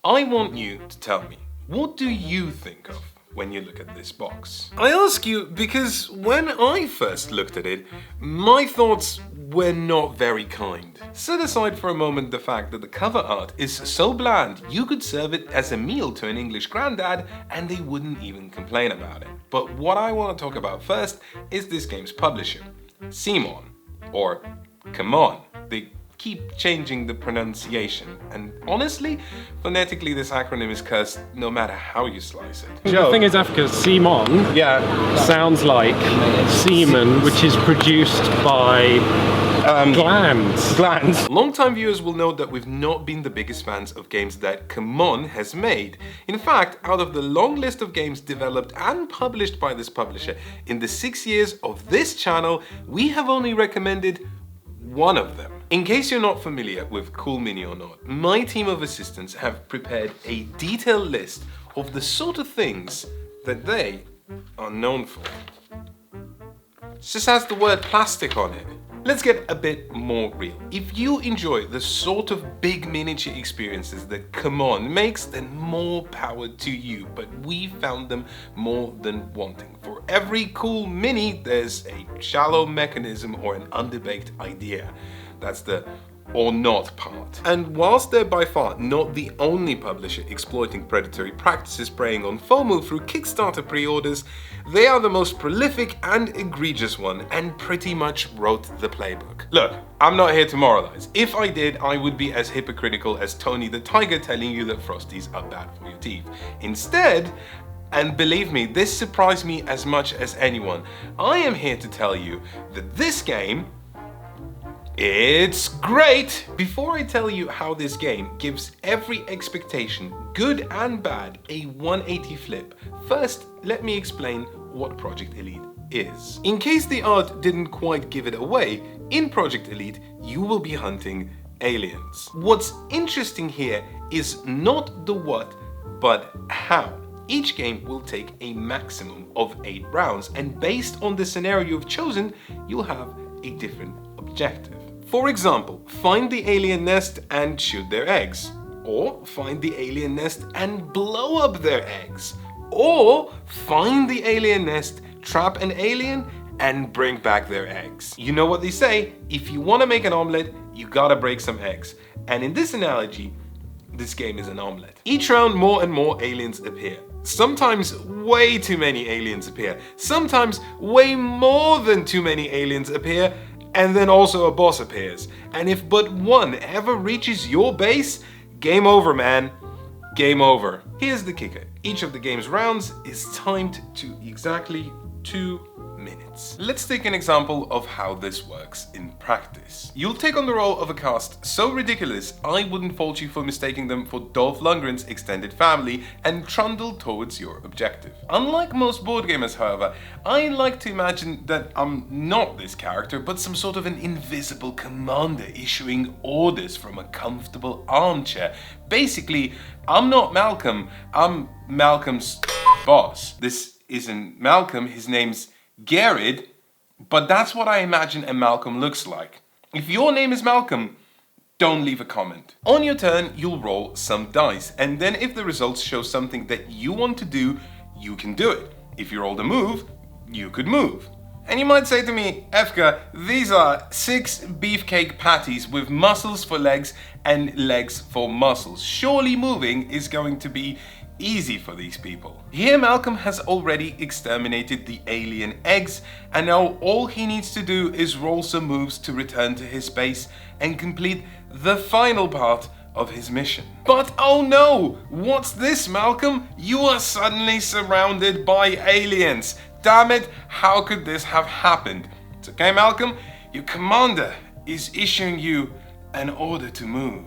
I want you to tell me, what do you think of when you look at this box? I ask you because when I first looked at it, my thoughts were not very kind. Set aside for a moment the fact that the cover art is so bland you could serve it as a meal to an English granddad and they wouldn't even complain about it. But what I want to talk about first is this game's publisher, Simon, or Come On. They keep changing the pronunciation, and honestly, phonetically this acronym is cursed no matter how you slice it. The thing is, Africa, Simon sounds like semen, which is produced by glands. Long-time viewers will note that we've not been the biggest fans of games that Come On has made. In fact, out of the long list of games developed and published by this publisher in the 6 years of this channel, we have only recommended one of them. In case you're not familiar with Cool Mini or not, my team of assistants have prepared a detailed list of the sort of things that they are known for. It just has the word plastic on it. Let's get a bit more real. If you enjoy the sort of big miniature experiences that Come On makes, then more power to you, but we found them more than wanting. For every cool mini, there's a shallow mechanism or an underbaked idea. That's the or not part. And whilst they're by far not the only publisher exploiting predatory practices preying on FOMO through Kickstarter pre-orders, they are the most prolific and egregious one and pretty much wrote the playbook. Look, I'm not here to moralize. If I did, I would be as hypocritical as Tony the Tiger telling you that Frosties are bad for your teeth. Instead, and believe me, this surprised me as much as anyone, I am here to tell you that this game, it's great! Before I tell you how this game gives every expectation, good and bad, a 180 flip, first let me explain what Project Elite is. In case the art didn't quite give it away, in Project Elite you will be hunting aliens. What's interesting here is not the what, but how. Each game will take a maximum of 8 rounds, and based on the scenario you've chosen, you'll have a different objective. For example, find the alien nest and shoot their eggs. Or find the alien nest and blow up their eggs. Or find the alien nest, trap an alien, and bring back their eggs. You know what they say, if you want to make an omelette, you gotta break some eggs. And in this analogy, this game is an omelette. Each round, more and more aliens appear. Sometimes way too many aliens appear. Sometimes way more than too many aliens appear. And then also a boss appears. And if but one ever reaches your base, game over, man. Game over. Here's the kicker. Each of the game's rounds is timed to exactly 2 minutes. Let's take an example of how this works in practice. You'll take on the role of a cast so ridiculous I wouldn't fault you for mistaking them for Dolph Lundgren's extended family and trundle towards your objective. Unlike most board gamers, however, I like to imagine that I'm not this character but some sort of an invisible commander issuing orders from a comfortable armchair. Basically, I'm not Malcolm, I'm Malcolm's boss. This isn't Malcolm, his name's Garrett, but that's what I imagine a Malcolm looks like. If your name is Malcolm, don't leave a comment. On your turn, you'll roll some dice, and then if the results show something that you want to do, you can do it. If you rolled a move, you could move. And you might say to me, Efka, these are 6 beefcake patties with muscles for legs and legs for muscles. Surely moving is going to be easy for these people. Here Malcolm has already exterminated the alien eggs, and now all he needs to do is roll some moves to return to his base and complete the final part of his mission. But oh no! What's this, Malcolm? You are suddenly surrounded by aliens. Damn it, how could this have happened? It's okay, Malcolm, your commander is issuing you an order to move.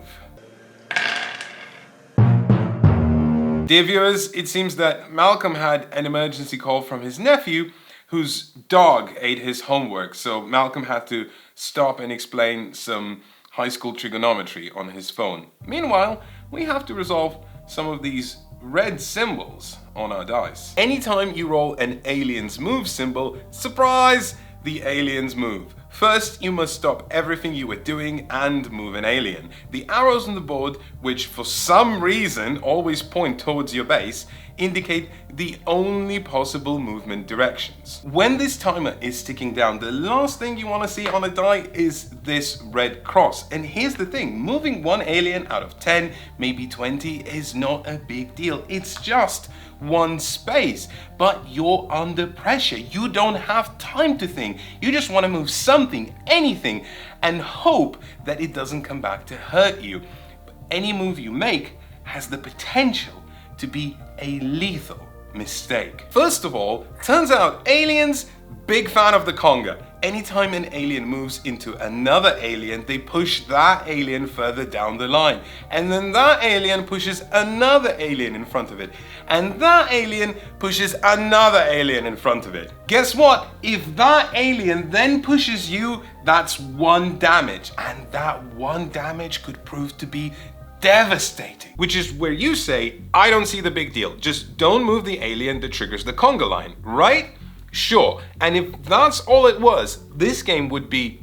Dear viewers, it seems that Malcolm had an emergency call from his nephew whose dog ate his homework, so Malcolm had to stop and explain some high school trigonometry on his phone. Meanwhile, we have to resolve some of these red symbols on our dice. Anytime you roll an aliens move symbol, surprise, the aliens move. First, you must stop everything you were doing and move an alien. The arrows on the board, which for some reason always point towards your base, indicate the only possible movement directions. When this timer is ticking down, the last thing you want to see on a die is this red cross. And here's the thing, moving one alien out of 10, maybe 20 is not a big deal. It's just one space, but you're under pressure. You don't have time to think. You just want to move something, anything, and hope that it doesn't come back to hurt you. But any move you make has the potential to be a lethal mistake. First of all, turns out aliens, big fan of the conga. Anytime an alien moves into another alien, they push that alien further down the line. And then that alien pushes another alien in front of it. And that alien pushes another alien in front of it. Guess what? If that alien then pushes you, that's one damage. And that one damage could prove to be devastating. Which is where you say, I don't see the big deal. Just don't move the alien that triggers the conga line, right? Sure, and if that's all it was, this game would be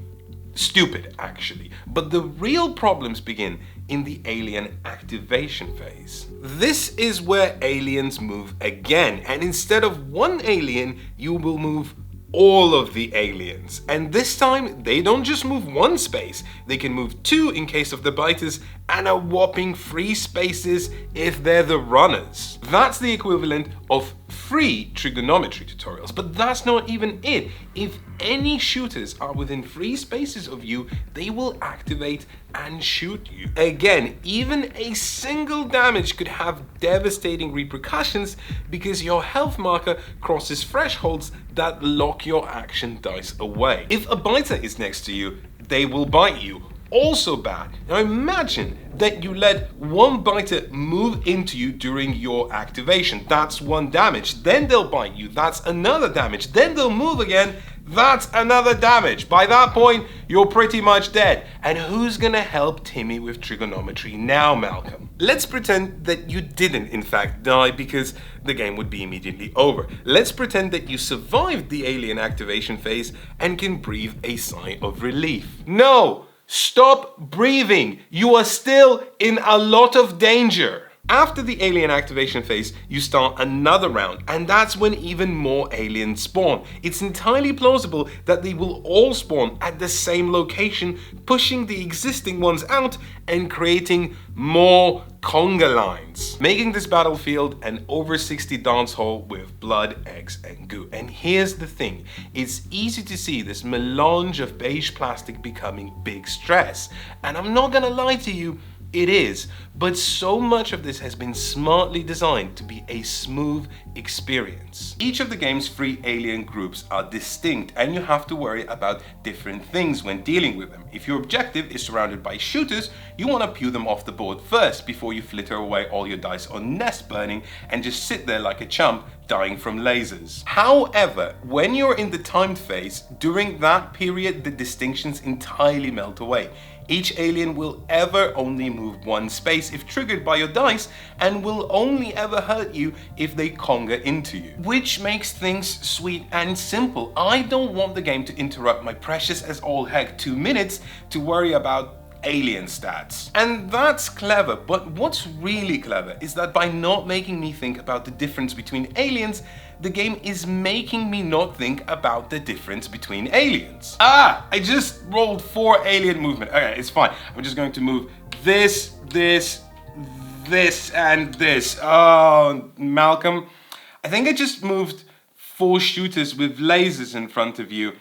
stupid, actually. But the real problems begin in the alien activation phase. This is where aliens move again, and instead of one alien, you will move all of the aliens. And this time, they don't just move one space, they can move two in case of the biters, and a whopping 3 spaces if they're the runners. That's the equivalent of free trigonometry tutorials, but that's not even it. If any shooters are within 3 spaces of you, they will activate and shoot you. Again, even a single damage could have devastating repercussions because your health marker crosses thresholds that lock your action dice away. If a biter is next to you, they will bite you. Also bad. Now imagine that you let one biter move into you during your activation. That's 1 damage. Then they'll bite you. That's another damage. Then they'll move again. That's another damage. By that point, you're pretty much dead. And who's gonna help Timmy with trigonometry now, Malcolm? Let's pretend that you didn't in fact die because the game would be immediately over. Let's pretend that you survived the alien activation phase and can breathe a sigh of relief. No! Stop breathing! You are still in a lot of danger. After the alien activation phase, you start another round, and that's when even more aliens spawn. It's entirely plausible that they will all spawn at the same location, pushing the existing ones out and creating more conga lines, making this battlefield an over 60 dance hall with blood, eggs, and goo. And here's the thing, it's easy to see this melange of beige plastic becoming big stress. And I'm not gonna lie to you, it is, but so much of this has been smartly designed to be a smooth experience. Each of the game's 3 alien groups are distinct and you have to worry about different things when dealing with them. If your objective is surrounded by shooters, you want to pew them off the board first before you flitter away all your dice on nest burning and just sit there like a chump dying from lasers. However, when you're in the timed phase, during that period the distinctions entirely melt away. Each alien will ever only move 1 space if triggered by your dice and will only ever hurt you if they conga into you. Which makes things sweet and simple. I don't want the game to interrupt my precious as all heck 2 minutes to worry about alien stats. And that's clever, but what's really clever is that by not making me think about the difference between aliens, the game is making me not think about the difference between aliens. I just rolled 4 alien movement. Okay, it's fine. I'm just going to move this, this, this, and this. Oh, Malcolm, I think I just moved 4 shooters with lasers in front of you.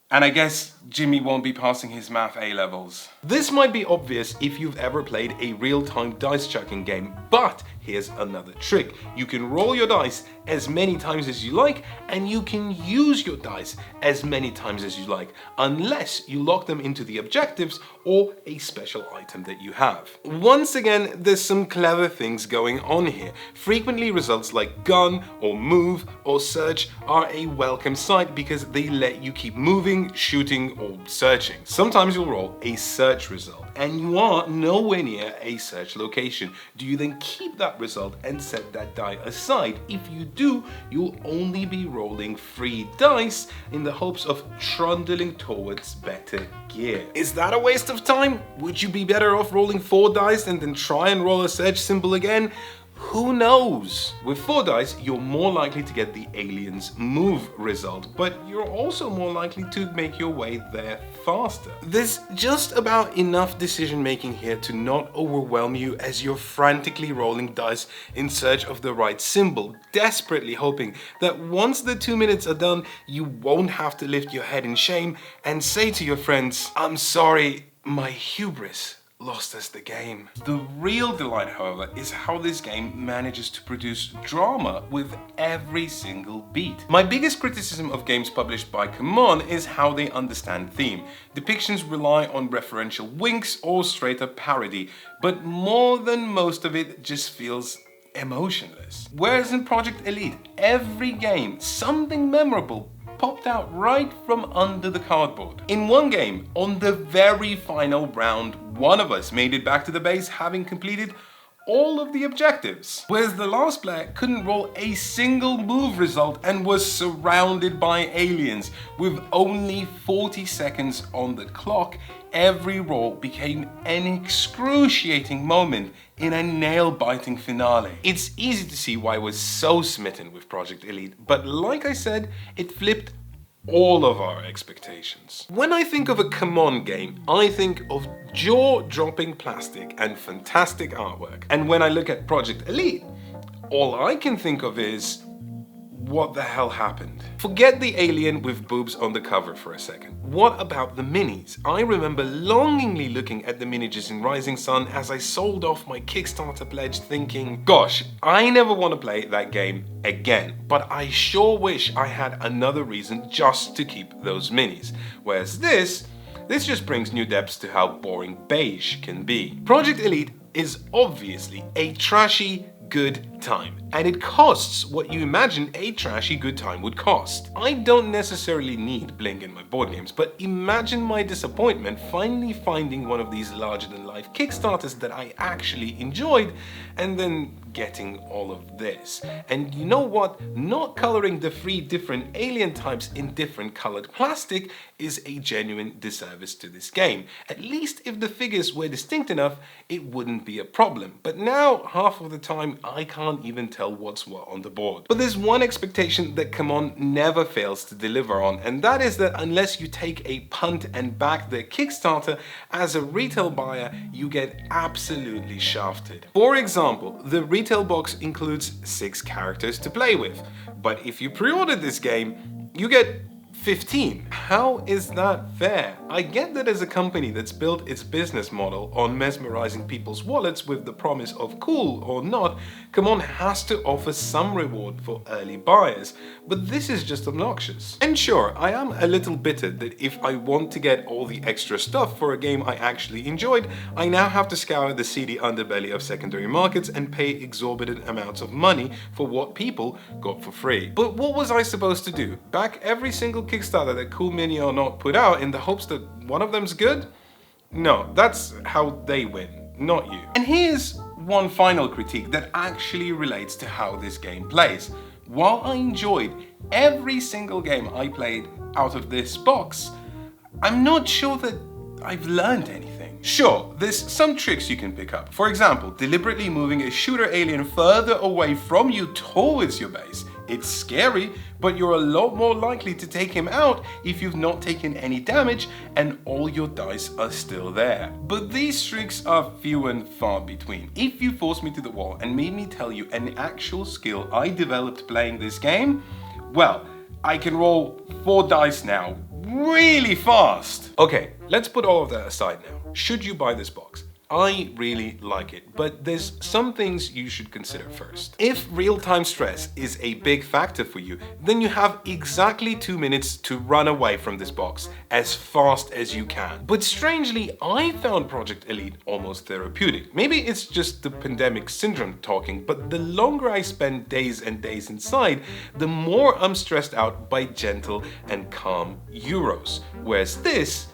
And I guess Jimmy won't be passing his math A-levels. This might be obvious if you've ever played a real-time dice chucking game, but here's another trick. You can roll your dice as many times as you like, and you can use your dice as many times as you like, unless you lock them into the objectives or a special item that you have. Once again, there's some clever things going on here. Frequently results like gun or move or search are a welcome sight because they let you keep moving, shooting, or searching. Sometimes you'll roll a search result and you are nowhere near a search location. Do you then keep that that result and set that die aside. If you do, you'll only be rolling 3 dice in the hopes of trundling towards better gear. Is that a waste of time? Would you be better off rolling 4 dice and then try and roll a search symbol again? Who knows? With 4 dice, you're more likely to get the aliens move result, but you're also more likely to make your way there faster. There's just about enough decision making here to not overwhelm you as you're frantically rolling dice in search of the right symbol, desperately hoping that once the 2 minutes are done, you won't have to lift your head in shame and say to your friends, "I'm sorry, my hubris lost us the game." The real delight, however, is how this game manages to produce drama with every single beat. My biggest criticism of games published by CMON is how they understand theme. Depictions rely on referential winks or straight up parody, but more than most of it just feels emotionless. Whereas in Project Elite, every game, something memorable popped out right from under the cardboard. In one game, on the very final round, one of us made it back to the base having completed all of the objectives, whereas the last player couldn't roll a single move result and was surrounded by aliens. With only 40 seconds on the clock, every roll became an excruciating moment in a nail-biting finale. It's easy to see why I was so smitten with Project Elite, but like I said, it flipped all of our expectations. When I think of a CMON game, I think of jaw-dropping plastic and fantastic artwork. And when I look at Project Elite, all I can think of is, what the hell happened? Forget the alien with boobs on the cover for a second. What about the minis? I remember longingly looking at the miniatures in Rising Sun as I sold off my Kickstarter pledge thinking, gosh, I never want to play that game again, but I sure wish I had another reason just to keep those minis. Whereas this just brings new depths to how boring beige can be. Project Elite is obviously a trashy, good time, and it costs what you imagine a trashy good time would cost. I don't necessarily need bling in my board games, but imagine my disappointment finally finding one of these larger-than-life Kickstarters that I actually enjoyed, and then getting all of this. And you know what? Not coloring the 3 different alien types in different colored plastic is a genuine disservice to this game. At least if the figures were distinct enough, it wouldn't be a problem. But now, half of the time, I can't even tell what's what on the board. But there's one expectation that CMON never fails to deliver on, and that is that unless you take a punt and back their Kickstarter, as a retail buyer, you get absolutely shafted. For example, the retail box includes 6 characters to play with, but if you pre-order this game, you get 15. How is that fair? I get that as a company that's built its business model on mesmerizing people's wallets with the promise of cool or not, CMON has to offer some reward for early buyers, but this is just obnoxious. And sure, I am a little bitter that if I want to get all the extra stuff for a game I actually enjoyed, I now have to scour the seedy underbelly of secondary markets and pay exorbitant amounts of money for what people got for free. But what was I supposed to do? Back every single Kickstarter that Cool Mini or Not put out in the hopes that one of them's good? No, that's how they win, not you. And here's one final critique that actually relates to how this game plays. While I enjoyed every single game I played out of this box, I'm not sure that I've learned anything. Sure, there's some tricks you can pick up. For example, deliberately moving a shooter alien further away from you towards your base. It's scary, but you're a lot more likely to take him out if you've not taken any damage and all your dice are still there. But these tricks are few and far between. If you forced me to the wall and made me tell you an actual skill I developed playing this game, well, I can roll 4 dice now really fast. Okay, let's put all of that aside now. Should you buy this box? I really like it, but there's some things you should consider first. If real-time stress is a big factor for you, then you have exactly 2 minutes to run away from this box as fast as you can. But strangely, I found Project Elite almost therapeutic. Maybe it's just the pandemic syndrome talking, but the longer I spend days and days inside, the more I'm stressed out by gentle and calm Euros. Whereas this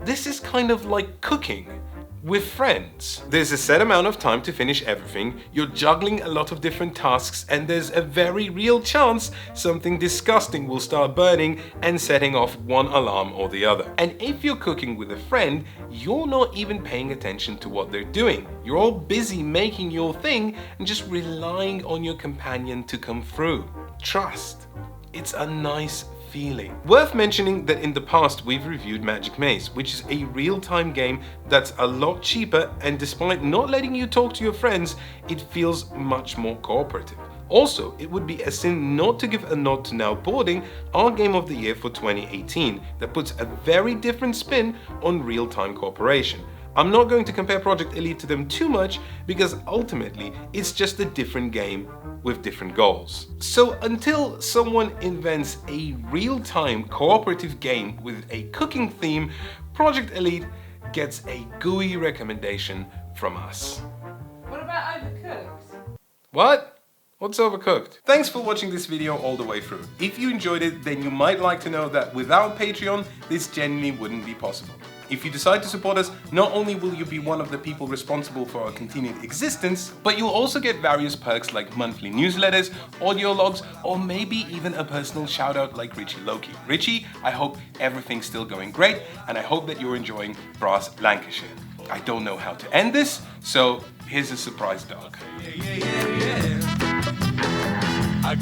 is kind of like cooking. with friends. There's a set amount of time to finish everything, you're juggling a lot of different tasks, and there's a very real chance something disgusting will start burning and setting off one alarm or the other. And if you're cooking with a friend, you're not even paying attention to what they're doing. You're all busy making your thing and just relying on your companion to come through. Trust. It's a nice feeling. Worth mentioning that in the past we've reviewed Magic Maze, which is a real-time game that's a lot cheaper, and despite not letting you talk to your friends, it feels much more cooperative. Also, it would be a sin not to give a nod to Now Boarding, our game of the year for 2018, that puts a very different spin on real-time cooperation. I'm not going to compare Project Elite to them too much because ultimately it's just a different game with different goals. So until someone invents a real-time cooperative game with a cooking theme, Project Elite gets a gooey recommendation from us. What about Overcooked? What? What's Overcooked? Thanks for watching this video all the way through. If you enjoyed it, then you might like to know that without Patreon, this genuinely wouldn't be possible. If you decide to support us, not only will you be one of the people responsible for our continued existence, but you'll also get various perks like monthly newsletters, audio logs, or maybe even a personal shout out like Richie Loki. Richie, I hope everything's still going great, and I hope that you're enjoying Brass Lancashire. I don't know how to end this, so here's a surprise dog.